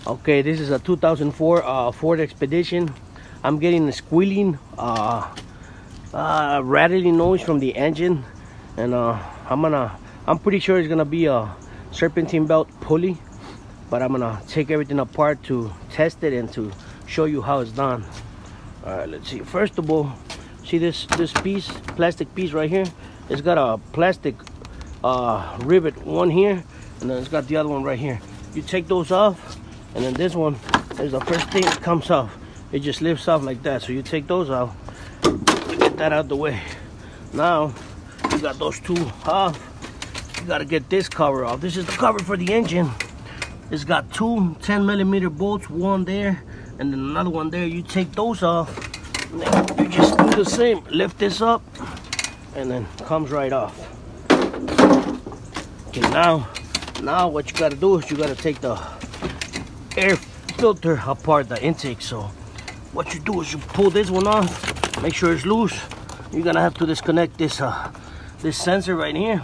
Okay, this is a 2004 Ford Expedition. I'm getting a squealing, rattling noise from the engine, and I'm pretty sure it's gonna be a serpentine belt pulley, but I'm gonna take everything apart to test it and to show you how it's done. All right, let's see. First of all, see this piece, plastic piece right here? It's got a plastic rivet, one here, and then it's got the other one right here. You take those off, and then this one is the first thing that comes off. It just lifts off like that. So you take those out, get that out of the way. Now you got those two off. You gotta get this cover off. This is the cover for the engine. It's got two 10mm bolts, one there and then another one there. You take those off, and then you just do the same. Lift this up, and then comes right off. Okay, now what you gotta do is you gotta take the air filter apart, the intake. So what you do is you pull this one off, make sure it's loose. You're gonna have to disconnect this this sensor right here.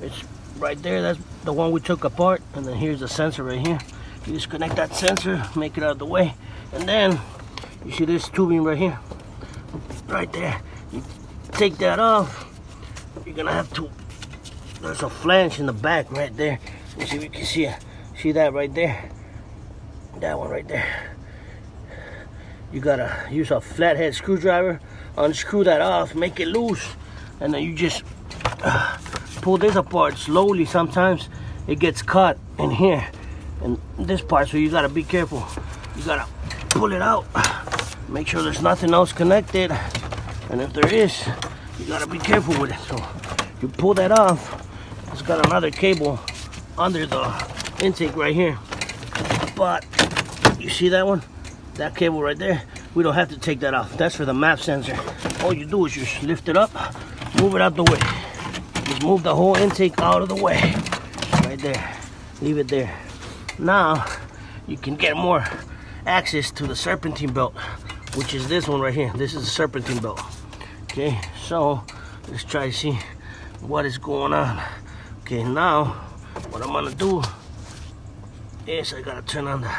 It's right there. That's the one we took apart, and then here's the sensor right here. You disconnect that sensor, make it out of the way, and then you see this tubing right here, right there. You take that off. You're gonna have to. There's a flange in the back right there. You see, you can see that right there. That one right there. You gotta use a flathead screwdriver, unscrew that off, make it loose, and then you just pull this apart slowly. Sometimes it gets caught in here, in this part, so you gotta be careful. You gotta pull it out, make sure there's nothing else connected, and if there is, you gotta be careful with it. So you pull that off. It's got another cable under the intake right here, but you see that one, that cable right there, we don't have to take that off. That's for the map sensor. All you do is just lift it up, move it out the way. Just move the whole intake out of the way, right there. Leave it there. Now you can get more access to the serpentine belt, which is this one right here. This is the serpentine belt. Okay, so let's try to see what is going on. Okay, now what I'm gonna do is I gotta turn on the,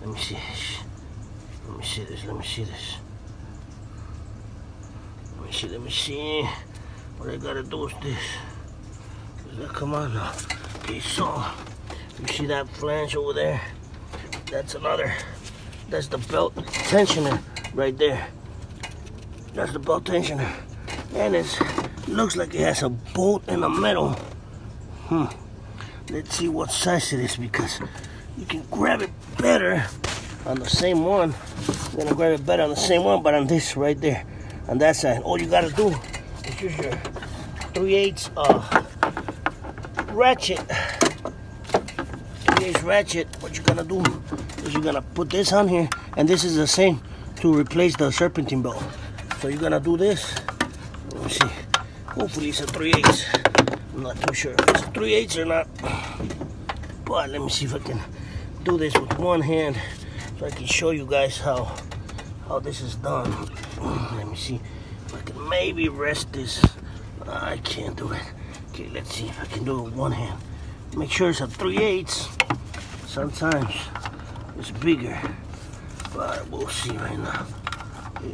let me see this. Let me see. What I gotta do is this. Does that come on now? Okay, so you see that flange over there? That's the belt tensioner right there. That's the belt tensioner. And it looks like it has a bolt in the middle. Let's see what size it is, because you can grab it better on the same one. You're gonna grab it better on the same one, but on this right there, on that side, all you gotta do is use your 3/8 ratchet. 3/8 ratchet. What you're gonna do is you're gonna put this on here, and this is the same to replace the serpentine belt. So you're gonna do this. Let me see. Hopefully it's a 3/8. I'm not too sure if it's a 3/8 or not, but let me see if I can do this with one hand so I can show you guys how this is done. Let me see if I can maybe rest this. I can't do it. Okay, let's see if I can do it with one hand. Make sure it's a 3/8. Sometimes it's bigger, but we'll see right now.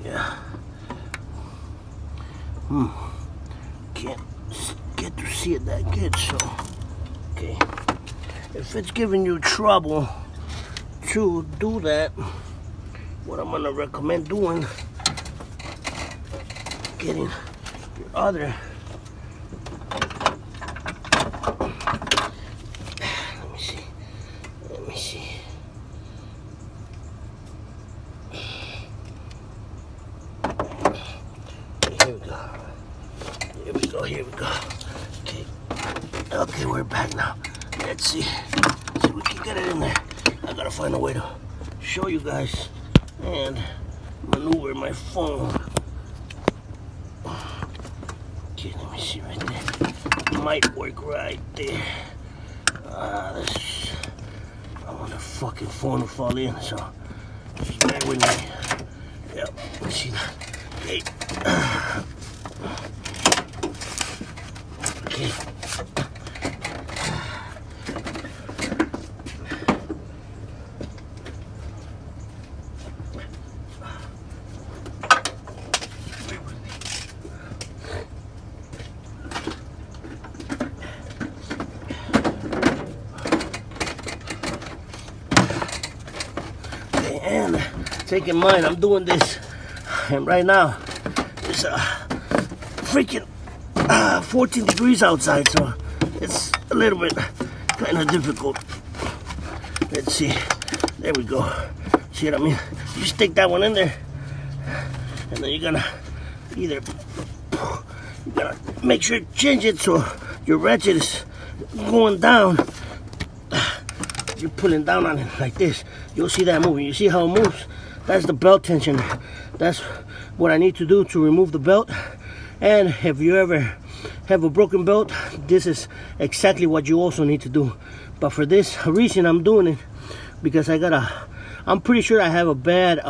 Yeah. Can't get to see it that good, so okay. If it's giving you trouble to do that, what I'm gonna recommend doing, getting your other, let me see. Here we go. Okay, we're back now. Let's see if we can get it in there. I gotta find a way to show you guys and maneuver my phone. Okay, let me see right there. Might work right there. I want the fucking phone to fall in, so just bear with me. Yep, see that? Okay. Okay. taking mine. I'm doing this, and right now it's freaking 14 degrees outside, so it's a little bit kind of difficult. Let's see. There we go. See what I mean? You stick that one in there, and then you're gonna make sure to change it so your ratchet is going down. You're pulling down on it like this. You'll see that moving. You see how it moves? That's the belt tension. That's what I need to do to remove the belt. And if you ever have a broken belt, this is exactly what you also need to do. But for this reason, I'm doing it because I'm pretty sure I have a bad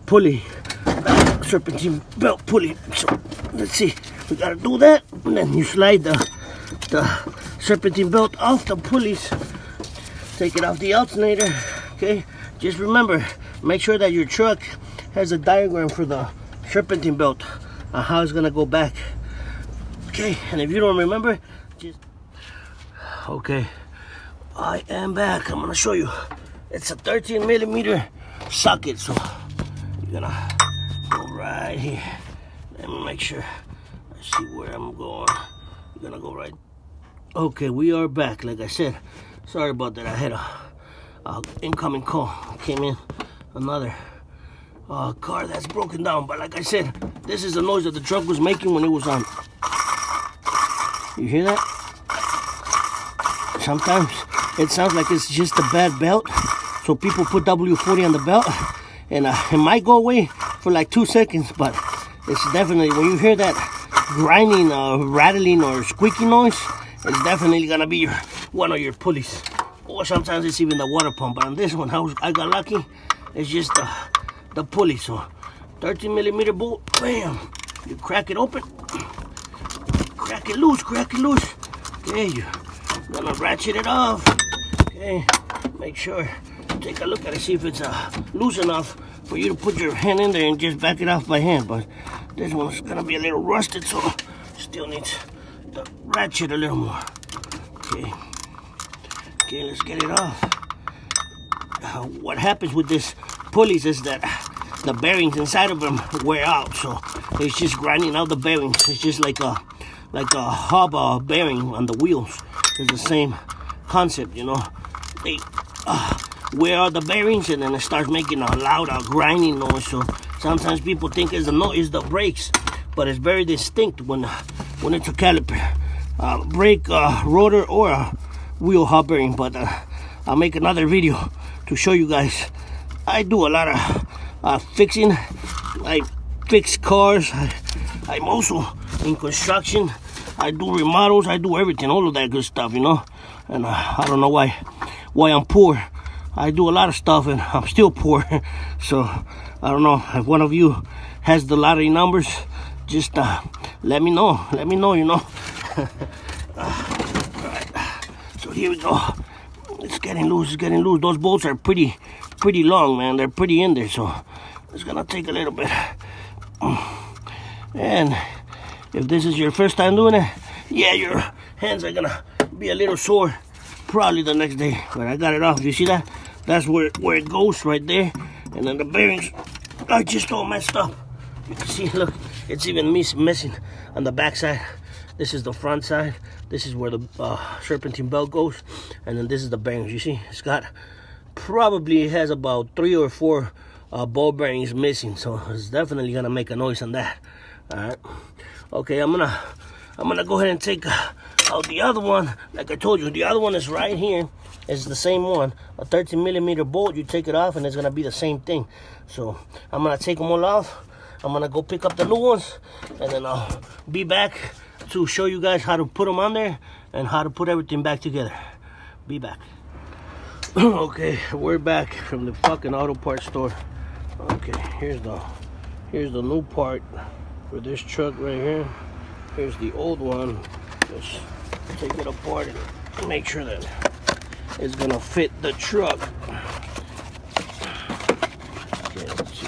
pulley, serpentine belt pulley. So let's see, we gotta do that, and then you slide the serpentine belt off the pulleys, take it off the alternator. Okay, just remember, make sure that your truck has a diagram for the serpentine belt, how it's gonna go back. Okay, and if you don't remember, just okay, I am back. I'm gonna show you. It's a 13 millimeter socket, so you're gonna go right here. Let me make sure I see where I'm going. You're gonna go right. Okay, we are back. Like I said, sorry about that. I had a incoming call. Came in another car that's broken down. But like I said, this is the noise that the truck was making when it was on. You hear that? Sometimes it sounds like it's just a bad belt. So people put W40 on the belt, and it might go away for like 2 seconds, but it's definitely, when you hear that grinding, rattling, or squeaky noise, it's definitely gonna be one of your pulleys. Or sometimes it's even the water pump. But on this one, I got lucky. It's just the pulley. So 13 millimeter bolt, bam! You crack it open, crack it loose, crack it loose. Okay, you're gonna ratchet it off. Okay, make sure. Take a look at it, see if it's loose enough for you to put your hand in there and just back it off by hand. But this one's gonna be a little rusted, so still needs to ratchet a little more. Okay, let's get it off. What happens with this pulleys is that the bearings inside of them wear out, so it's just grinding out the bearings. It's just like a hub bearing on the wheels. It's the same concept, you know. They wear out the bearings, and then it starts making a loud grinding noise. So sometimes people think it's the brakes, but it's very distinct when it's a caliper, brake, rotor, or a wheel hub bearing. But I'll make another video to show you guys. I do a lot of fixing. I fix cars. I'm also in construction. I do remodels. I do everything, all of that good stuff, you know. And I don't know why I'm poor. I do a lot of stuff and I'm still poor. So I don't know if one of you has the lottery numbers. Just let me know. Let me know, you know. Alright. So here we go. It's getting loose. It's getting loose. Those bolts are pretty long, man. They're pretty in there. So it's gonna take a little bit. And if this is your first time doing it, yeah, your hands are gonna be a little sore probably the next day. But I got it off. You see that? That's where it goes right there. And then the bearings are just all messed up. You can see, look, it's even missing on the back side. This is the front side. This is where the serpentine belt goes. And then this is the bearings. You see, it's got, probably has about 3 or 4 ball bearings missing. So it's definitely gonna make a noise on that. All right. Okay, I'm gonna go ahead and take out the other one. Like I told you, the other one is right here. It's the same one, a 13 millimeter bolt. You take it off and it's gonna be the same thing. So I'm gonna take them all off. I'm gonna go pick up the new ones, and then I'll be back to show you guys how to put them on there and how to put everything back together. Be back. Okay, we're back from the fucking auto parts store. Okay, here's the new part for this truck right here. Here's the old one. Just take it apart and make sure that it's gonna fit the truck. Okay, let's see.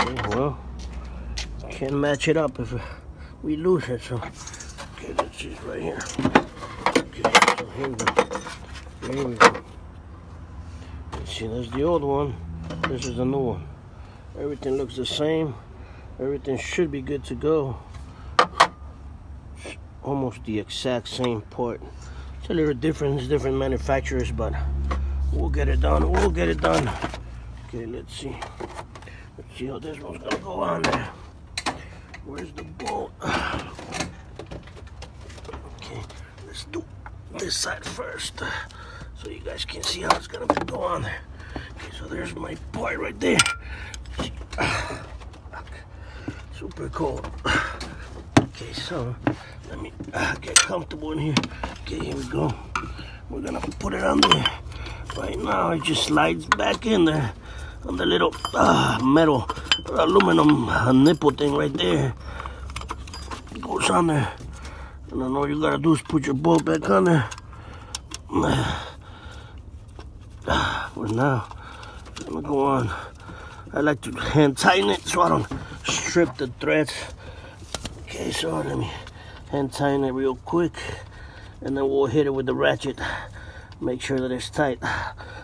Okay, well, can't match it up if we lose it. So, okay, let's see right here. Okay, so here we go. Here we go. see, there's the old one. This is the new one. Everything looks the same. Everything should be good to go. Almost the exact same part. It's a little different. It's different manufacturers, but we'll get it done. We'll get it done. Okay, let's see. Let's see how this one's gonna go on there. Where's the bolt? Okay, let's do this side first, so you guys can see how it's gonna go on there. Okay, so there's my part right there. Super cool. Okay, so let me get comfortable in here. Okay, here we go. We're gonna put it on there. Right now, it just slides back in there on the little metal aluminum nipple thing right there. It goes on there. And then all you gotta do is put your bolt back on there. For now, it's gonna go on. I like to hand tighten it so I don't strip the threads. Okay, so let me hand tighten it real quick, and then we'll hit it with the ratchet. Make sure that it's tight.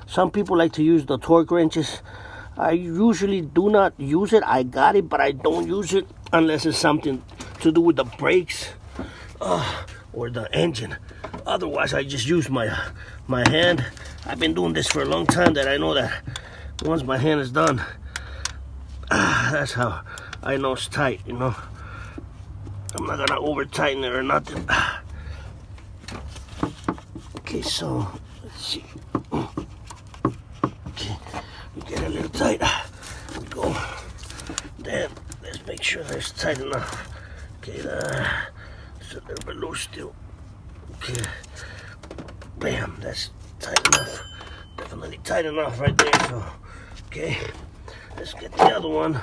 Some people like to use the torque wrenches. I usually do not use it. I got it, but I don't use it unless it's something to do with the brakes or the engine. Otherwise, I just use my hand. I've been doing this for a long time that I know that once my hand is done, that's how I know it's tight, you know. I'm not gonna over tighten it or nothing. Okay, so let's see. Okay, we get a little tight. Go. Then let's make sure that it's tight enough. Okay, it's a little bit loose still. Okay, bam, that's tight enough. Definitely tight enough right there. So, okay, let's get the other one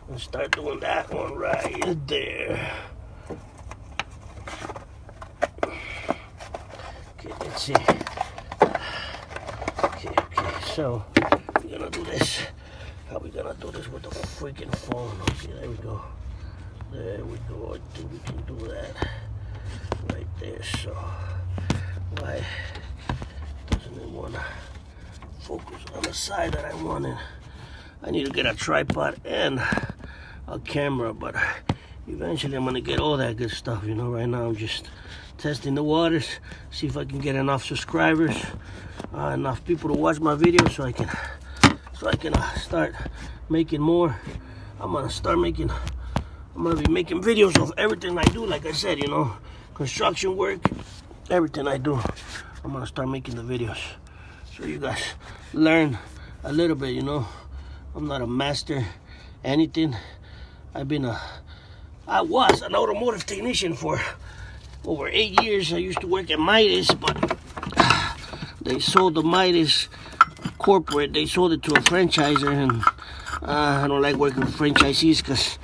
and start doing that one right there. Okay, let's see. Okay, so we're gonna do this. How we gonna do this with the freaking phone? Okay, there we go. There we go. I think we can do that right there. So why doesn't it wanna focus on the side that I wanted? I need to get a tripod and a camera, but eventually I'm gonna get all that good stuff. You know, right now I'm just testing the waters, see if I can get enough subscribers, enough people to watch my videos, so I can start making more. I'm gonna be making videos of everything I do. Like I said, you know, construction work, everything I do, I'm gonna start making the videos so you guys learn a little bit. You know, I'm not a master anything. I was an automotive technician for over 8 years. I used to work at Midas, but they sold the Midas corporate. They sold it to a franchisor, and I don't like working with franchisees because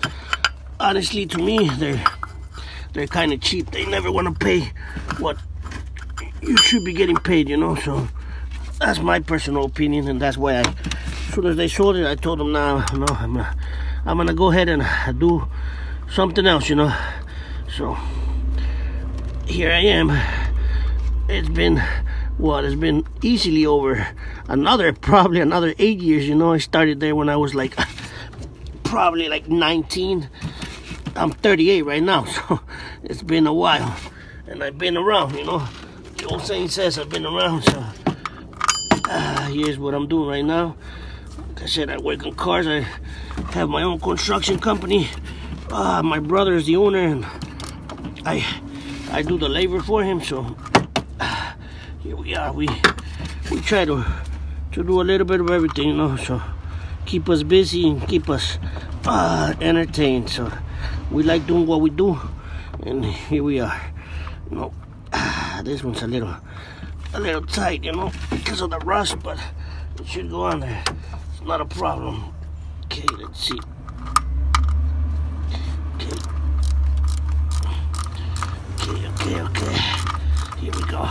honestly, to me, they're kind of cheap. They never want to pay what you should be getting paid, you know. So that's my personal opinion, and that's why as soon as they sold it, I told them, no, I'm gonna go ahead and do something else, you know. So here I am. It's been easily over probably another 8 years, you know. I started there when I was like probably like 19. I'm 38 right now, so it's been a while, and I've been around, you know. The old saying says I've been around. So here's what I'm doing right now. Like I said, I work on cars. I have my own construction company. My brother is the owner, and I do the labor for him. So here we are. We try to do a little bit of everything, you know, so keep us busy and keep us entertained. So we like doing what we do, and here we are. You know, this one's a little tight, you know, because of the rust, but it should go on there. It's not a problem. Okay, let's see. Okay. Here we go.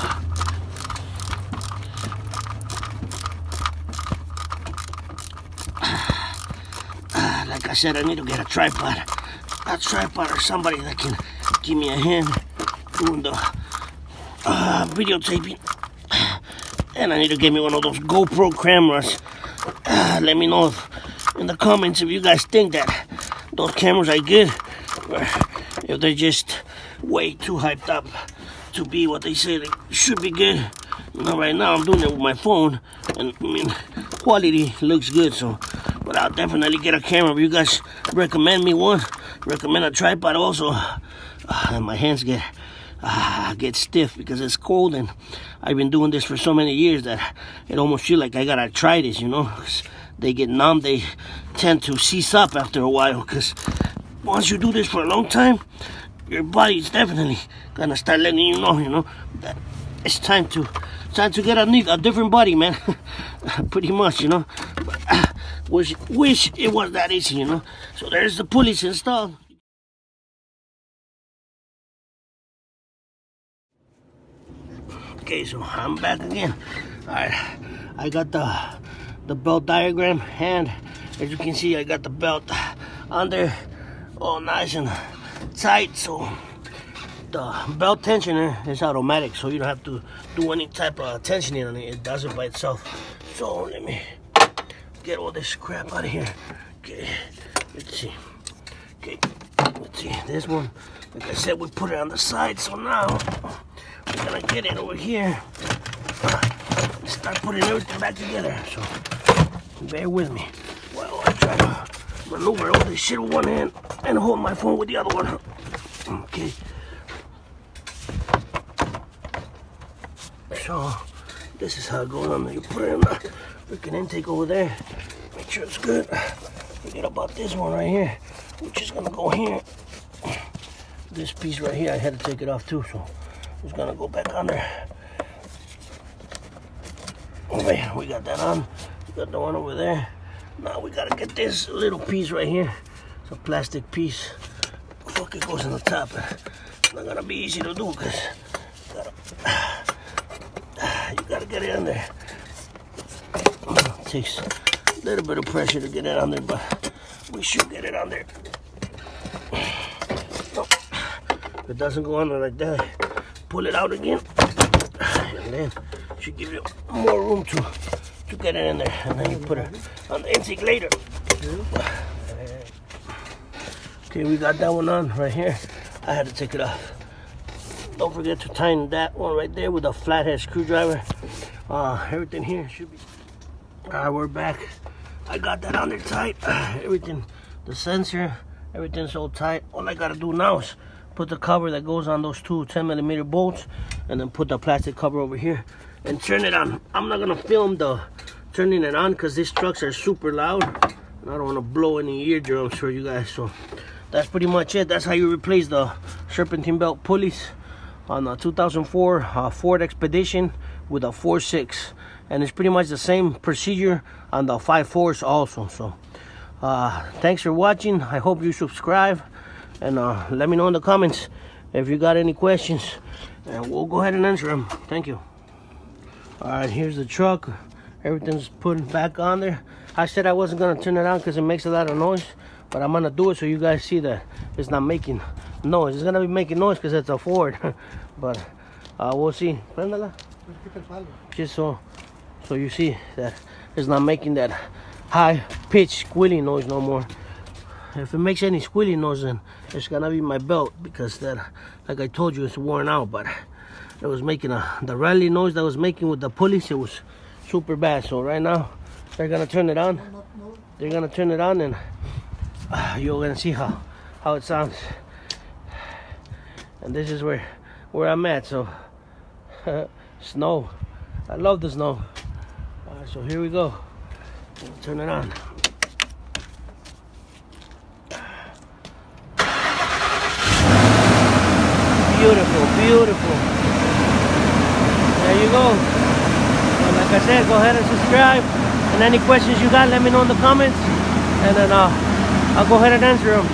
Like I said, I need to get a tripod or somebody that can give me a hand doing the videotaping. And I need to get me one of those GoPro cameras. Let me know in the comments if you guys think that those cameras are good, or if they're just way too hyped up to be what they say they should be good. You know, right now I'm doing it with my phone, and I mean, quality looks good. So, but I'll definitely get a camera. If you guys recommend me one, recommend a tripod also. And my hands get stiff because it's cold, and I've been doing this for so many years that it almost feels like I got arthritis, you know. 'Cause they get numb, they tend to seize up after a while, because once you do this for a long time, your body's definitely gonna start letting you know, that it's time to get a different body, man. Pretty much, you know. Wish it was that easy, you know. So there's the pulleys installed. Okay, so I'm back again. All right, I got the belt diagram, and as you can see, I got the belt on there all nice and tight. So the belt tensioner is automatic, so you don't have to do any type of tensioning on it. It does it by itself. So let me get all this crap out of here. Okay, let's see. Okay, let's see. This one, like I said, we put it on the side. So now we're gonna get it over here. Start putting everything back together. So bear with me while I try to maneuver all this shit with one hand and hold my phone with the other one. Okay. So this is how it goes on. You put it in the freaking intake over there. Make sure it's good. Forget about this one right here, which is gonna go here. This piece right here, I had to take it off too, so it's gonna go back under. Okay, we got that on. We got the one over there. Now we gotta get this little piece right here. It's a plastic piece. Fuck, it goes in the top. It's not gonna be easy to do because you gotta get it in there. It takes a little bit of pressure to get it on there, but we should get it on there. If it doesn't go on there like that, pull it out again, and then it should give you more room to get it in there, and then you put it on the intake later. Okay, we got that one on right here. I had to take it off. Don't forget to tighten that one right there with a flathead screwdriver. Everything here should be. Alright, we're back. I got that on there tight. Everything, the sensor, everything's all tight. All I gotta do now is put the cover that goes on those two 10mm bolts, and then put the plastic cover over here and turn it on. I'm not gonna film the turning it on because these trucks are super loud, and I don't want to blow any eardrums for you guys. So that's pretty much it. That's how you replace the serpentine belt pulleys on a 2004 Ford Expedition with a 4.6, and it's pretty much the same procedure on the 5.4s also. So thanks for watching. I hope you subscribe, and let me know in the comments if you got any questions, and we'll go ahead and answer them. Thank you. All right, here's the truck. Everything's put back on there. I said I wasn't gonna turn it on because it makes a lot of noise, but I'm gonna do it so you guys see that it's not making noise. It's gonna be making noise because it's a Ford, but we'll see. Just so you see that it's not making that high-pitched squealing noise no more. If it makes any squealing noise, then it's gonna be my belt, because that, like I told you, it's worn out. But it was making the rally noise that was making with the pulleys. It was super bad. So right now they're gonna turn it on. They're gonna turn it on, and you're gonna see how it sounds. And this is where I'm at. So snow, I love the snow. So here we go. Turn it on. Beautiful, beautiful. There you go. And like I said, go ahead and subscribe. And any questions you got, let me know in the comments, and then I'll go ahead and answer them.